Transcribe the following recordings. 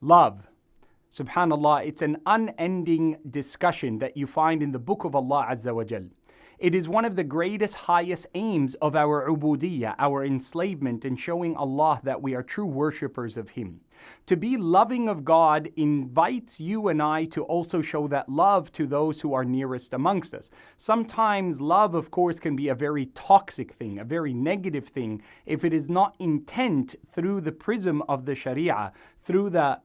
Love. Subhanallah, it's an unending discussion that you find in the book of Allah Azza wa Jal. It is one of the greatest, highest aims of our ubudiyyah, our enslavement, in showing Allah that we are true worshippers of Him. To be loving of God invites you and I to also show that love to those who are nearest amongst us. Sometimes love, of course, can be a very toxic thing, a very negative thing, if it is not intent through the prism of the Sharia, through the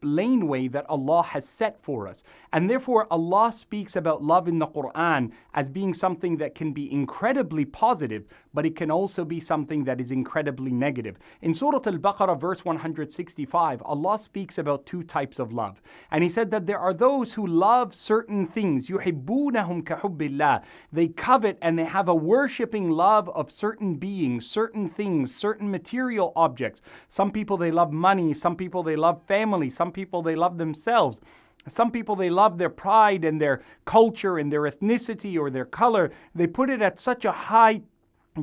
laneway that Allah has set for us. And therefore, Allah speaks about love in the Quran as being something that can be incredibly positive, but it can also be something that is incredibly negative. In Surah Al-Baqarah, verse 165, Allah speaks about two types of love. And He said that there are those who love certain things. يُحِبُّونَهُمْ كَحُبِّ اللَّهِ. They covet and they have a worshipping love of certain beings, certain things, certain material objects. Some people, they love money. Some people, they love family. Some people, they love themselves. Some people, they love their pride and their culture and their ethnicity or their color. They put it at such a high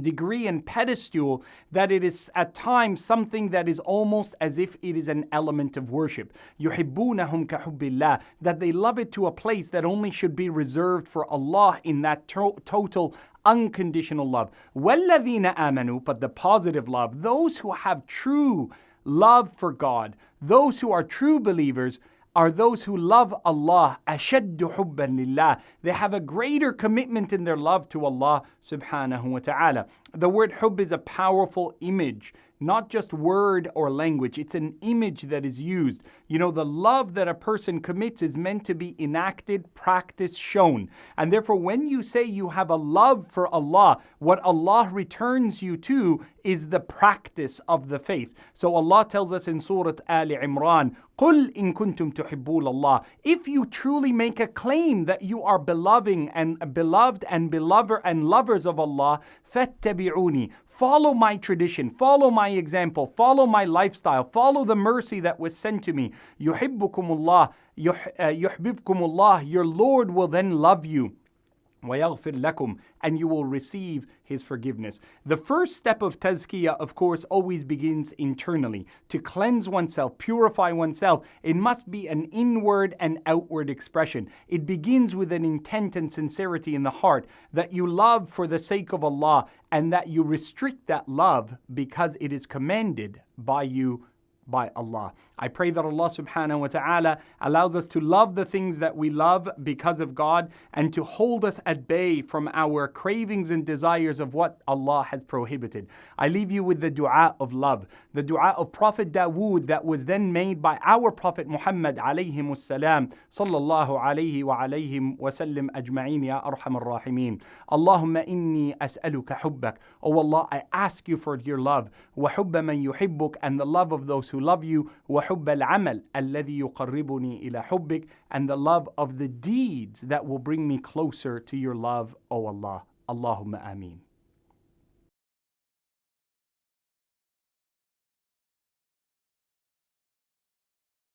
degree and pedestal that it is at times something that is almost as if it is an element of worship. يُحِبُّونَهُمْ كَحُبِّ اللَّهِ. That they love it to a place that only should be reserved for Allah in that total unconditional love. وَالَّذِينَ آمَنُوا. But the positive love, those who have true love for God, those who are true believers, are those who love Allah, أَشَدُّ حُبًّا لِلَّهِ. They have a greater commitment in their love to Allah subhanahu wa ta'ala. The word hubb is a powerful image, not just word or language. It's an image that is used. You know, the love that a person commits is meant to be enacted, practiced, shown. And therefore, when you say you have a love for Allah, what Allah returns you to is the practice of the faith. So Allah tells us in Surah Ali Imran, قُلْ إِن كُنْتُمْ تُحِبُّونَ اللَّهِ. If you truly make a claim that you are beloved and belover and lovers of Allah, فَاتَّبِعُونِي. Follow my tradition, follow my example, follow my lifestyle, follow the mercy that was sent to me. يُحِبُّكُمُ اللَّهِ. Your Lord will then love you. وَيَغْفِرْ لَكُمْ. And you will receive His forgiveness. The first step of Tazkiyah, of course, always begins internally. To cleanse oneself, purify oneself, it must be an inward and outward expression. It begins with an intent and sincerity in the heart that you love for the sake of Allah and that you restrict that love because it is commanded by you, by Allah. I pray that Allah subhanahu wa ta'ala allows us to love the things that we love because of God and to hold us at bay from our cravings and desires of what Allah has prohibited. I leave you with the dua of love, the dua of Prophet Dawood that was then made by our Prophet Muhammad alayhimus salam, sallallahu alayhi wa alayhim wa sallim ajma'in ya arhamar rahimin. Allahumma inni as'aluka hubbak. Oh Allah, I ask you for your love, wa hubba man yuhibbuk, and the love of those who love you, وحب العمل الذي يقربني إلى حبك, and the love of the deeds that will bring me closer to your love, O Allah. Allahumma ameen.